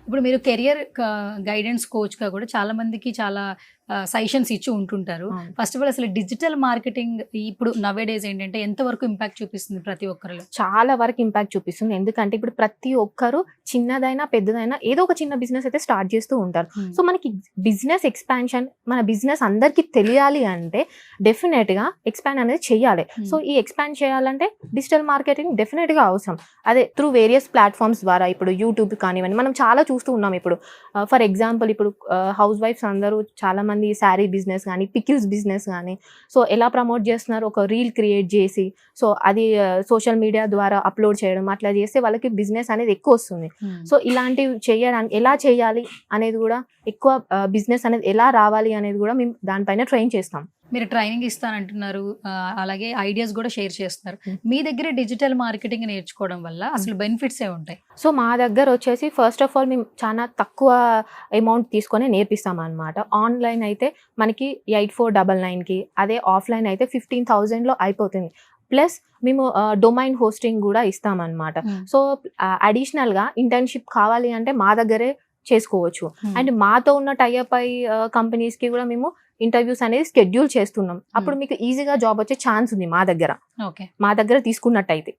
ఇప్పుడు మీరు career guidance కోచ్గా కూడా చాలా మందికి చాలా సజెషన్స్ ఇచ్చి ఉంటుంటారు. ఫస్ట్ ఆఫ్ ఆల్ అసలు డిజిటల్ మార్కెటింగ్ ఇప్పుడు నవే డేస్ ఏంటంటే ఎంతవరకు ఇంపాక్ట్ చూపిస్తుంది ప్రతి ఒక్కరిలో? చాలా వరకు ఇంపాక్ట్ చూపిస్తుంది. ఎందుకంటే ఇప్పుడు ప్రతి ఒక్కరు చిన్నదైనా పెద్దదైనా ఏదో ఒక చిన్న బిజినెస్ అయితే స్టార్ట్ చేస్తూ ఉంటారు. సో మనకి బిజినెస్ ఎక్స్పాన్షన్, మన బిజినెస్ అందరికీ తెలియాలి అంటే డెఫినెట్గా ఎక్స్పాండ్ అనేది చెయ్యాలి. సో ఈ ఎక్స్పాండ్ చేయాలంటే డిజిటల్ మార్కెటింగ్ డెఫినెట్గా అవసరం. అదే త్రూ వేరియస్ ప్లాట్ఫామ్స్ ద్వారా ఇప్పుడు యూట్యూబ్ కానివ్వండి, మనం చాలా చూస్తూ ఉన్నాం. ఇప్పుడు ఫర్ ఎగ్జాంపుల్ ఇప్పుడు హౌస్ వైఫ్స్ అందరూ చాలా మంది శారీ బిజినెస్ కానీ, పికిల్స్ బిజినెస్ కానీ, సో ఎలా ప్రమోట్ చేస్తున్నారు, ఒక రీల్ క్రియేట్ చేసి సో అది సోషల్ మీడియా ద్వారా అప్లోడ్ చేయడం, అట్లా చేస్తే వాళ్ళకి బిజినెస్ అనేది ఎక్కువ వస్తుంది. సో ఇలాంటివి చేయడానికి ఎలా చేయాలి అనేది కూడా, ఎక్కువ బిజినెస్ అనేది ఎలా రావాలి అనేది కూడా మేము దానిపైన ట్రైన్ చేస్తాం. మీరు ట్రైనింగ్ ఇస్తానంటున్నారు, అలాగే ఐడియాస్ కూడా షేర్ చేస్తున్నారు. మీ దగ్గర డిజిటల్ మార్కెటింగ్ నేర్చుకోవడం వల్ల అసలు బెనిఫిట్స్ ఏ ఉంటాయి? సో మా దగ్గర వచ్చేసి ఫస్ట్ ఆఫ్ ఆల్ మేము చాలా తక్కువ అమౌంట్ తీసుకొని నేర్పిస్తాం అనమాట. ఆన్లైన్ అయితే మనకి 8499కి, అదే ఆఫ్లైన్ అయితే 15,000లో అయిపోతుంది. ప్లస్ మేము డొమైన్ హోస్టింగ్ కూడా ఇస్తామన్నమాట. సో అడిషనల్గా ఇంటర్న్షిప్ కావాలి అంటే మా దగ్గరే చేసుకోవచ్చు. అండ్ మాతో ఉన్న టైఅప్ అయి కంపెనీస్కి కూడా మేము ఇంటర్వ్యూస్ అనేది షెడ్యూల్ చేస్తున్నాం. అప్పుడు మీకు ఈజీగా జాబ్ వచ్చే ఛాన్స్ ఉంది మా దగ్గర తీసుకున్నట్టయితే.